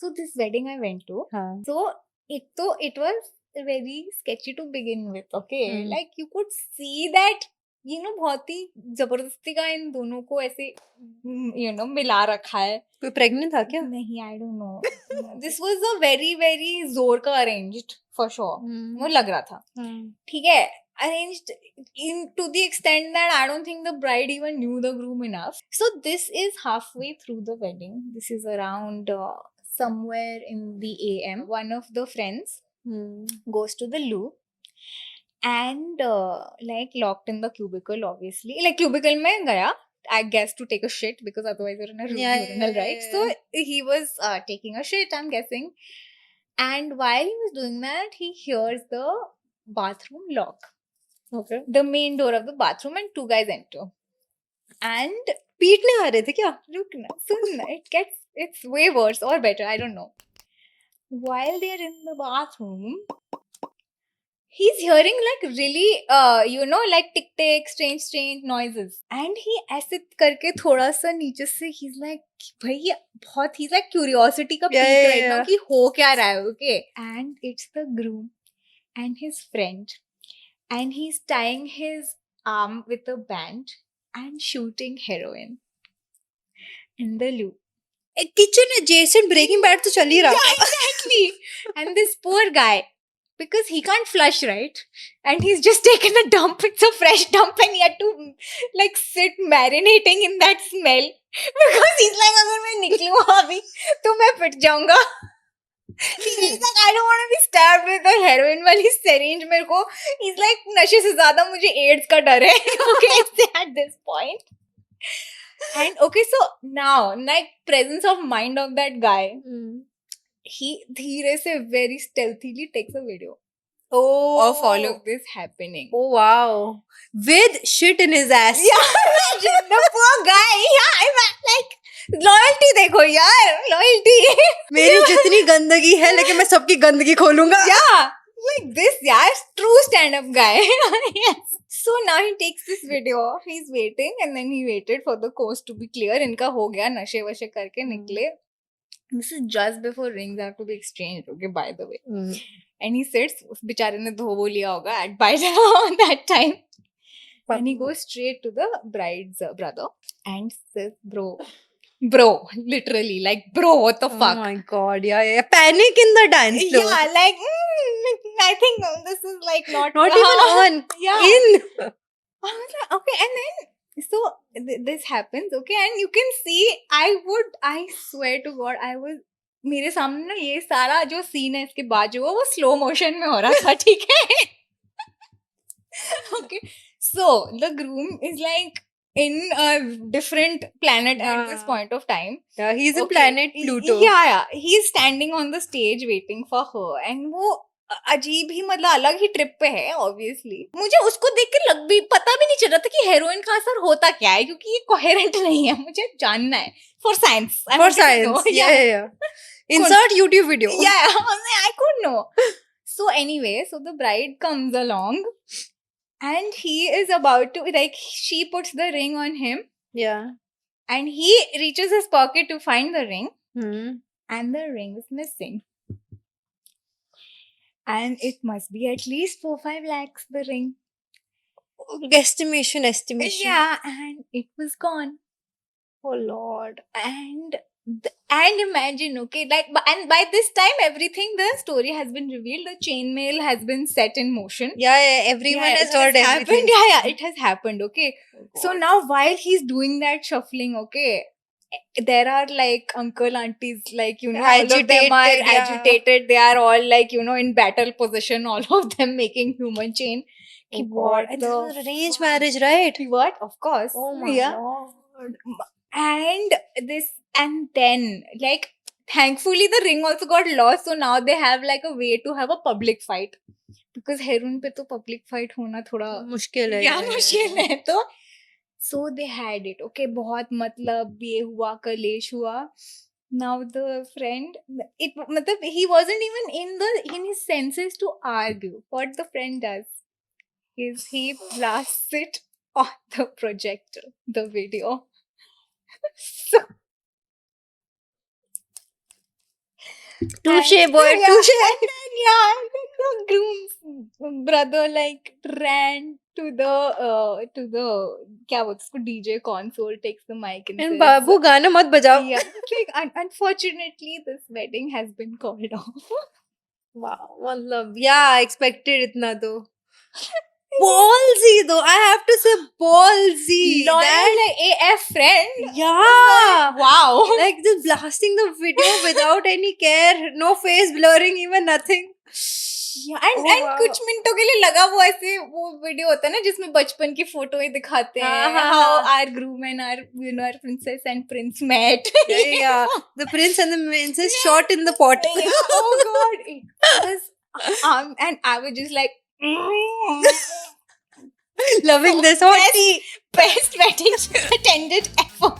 So this wedding I went to. So it was very sketchy to begin with. Okay, like you could see that बहुत ही जबरदस्ती का इन दोनों को ऐसे मिला रखा है. कोई प्रेग्नेंट था क्या? नहीं, I don't know. This was a very very जोर का arranged for sure. वो लग रहा था. ठीक है, arranged to the extent that I don't think the bride even knew the groom enough. So this is halfway through the wedding. This is around somewhere in the AM. One of the friends goes to the loo and like locked in the cubicle, obviously. Like cubicle mein gaya, I guess to take a shit because otherwise you're in a urinal, right? So he was taking a shit, I'm guessing. And while he was doing that, he hears the bathroom lock. Okay. The main door of the bathroom and two guys enter. And पीटने आ रहे थे क्या? रुकना, सुनना, it's way worse or better, I don't know. While they're in the bathroom, he's hearing like really, like tick-tick, strange noises. And he ऐसे करके थोड़ा सा नीचे से he's like, भाई बहुत he's like curiosity का peak right now कि हो क्या रहा है, okay? And it's the groom and his friend. And he's tying his arm with a band and shooting heroin in the loo. Kitchen adjacent Breaking Bad तो चल ही रहा था. Exactly. And this poor guy, because he can't flush, right? And he's just taken a dump. It's a fresh dump and he had to like sit marinating in that smell. Because he's like, अगर मैं निकलूँ अभी तो मैं पिट जाऊँगा. He's like, I don't want to be stabbed with a heroin वाली syringe मेरे को. He's like, नशे से ज़्यादा मुझे AIDS का डर है. Okay, at this point. And okay, so now, like presence of mind of that guy, he धीरे से very stealthily takes a video of all of this happening. Oh wow! With shit in his ass. Yeah, the poor guy. Yeah, I'm like loyalty देखो यार, loyalty. मेरी जितनी गंदगी है लेकिन मैं सबकी गंदगी खोलूंगा. Yeah, like this, yeah, true stand-up guy. Yes. So now he takes this video. He's waiting, and then he waited for the coast to be clear. इनका हो गया, नशे वशे करके निकले. This is just before rings have to be exchanged. Okay, by the way. And he sits. उस बेचारे ने धो वो लिया होगा at by that time. And he goes straight to the bride's brother and says, Bro, literally, like, bro, what the fuck? Oh my god, yeah. Panic in the dance floor. Yeah, like, I think this is like not even on. Yeah. In. I was like, okay, and then, so this happens, okay, and you can see, I swear to God, मेरे सामने ना ये सारा जो scene है इसके बाद जो वो स्लो मोशन में हो रहा था, ठीक है? Okay, so the groom is like in a different planet at this point of time. Yeah, he's in planet Pluto. Yeah. He's standing on the stage waiting for her and वो अजीब ही मतलब अलग ही ट्रिप पे है obviously. मुझे उसको देख के भी पता भी नहीं चल रहा था कि हेरोइन का असर होता क्या है क्योंकि ये कोहेरेंट नहीं है. मुझे जानना है for science. For science. Yeah. Insert YouTube video. Yeah, I couldn't know. So anyway, so the bride comes along. And he is about to, like, she puts the ring on him. Yeah. And he reaches his pocket to find the ring. And the ring is missing. And it must be at least 4-5 lakhs, the ring. Estimation. Yeah, and it was gone. Oh Lord. And imagine, okay, like, and by this time, everything, the story has been revealed. The chainmail has been set in motion. Yeah, everyone has heard everything. Yeah, it has happened, okay. So now, while he's doing that shuffling, okay, there are like uncle, aunties, like, all of them are agitated. They are all like, in battle position, all of them making human chain. Oh God. And this is arranged marriage, right? What? Of course. Oh my God. And then, like, thankfully the ring also got lost, so now they have like a way to have a public fight. Because heroin पे तो public fight होना थोड़ा मुश्किल है. क्या मुश्किल है तो. So they had it. Okay, बहुत मतलब ये हुआ कलेश हुआ. Now the friend, he wasn't even in his senses to argue. What the friend does is he blasts it on the projector, the video. So Touche, And- boy, yeah, touche. and then, yeah, and then the groom's brother like ran to the क्या बोलते हैं उसको, DJ console, takes the mic and And says, बाबू गाना मत बजाओ. yeah, like unfortunately this wedding has been called off. Wow, मतलब yeah, I expected इतना तो. Ballsy though, I have to say ballsy. Loyal AF friend. Yeah. Wow. Like just blasting the video without any care, no face blurring, even nothing. Yeah, and Oh, wow. कुछ मिनटों के लिए लगा वो ऐसे वो वीडियो होता है ना जिसमें बचपन की फोटो ही दिखाते हैं, हाँ, how हाँ. our groom and our princess and prince met. Yeah, the prince and the princess shot in the pot. Yeah, oh god, it was and I was just like Loving this hot tea. best wedding attended ever.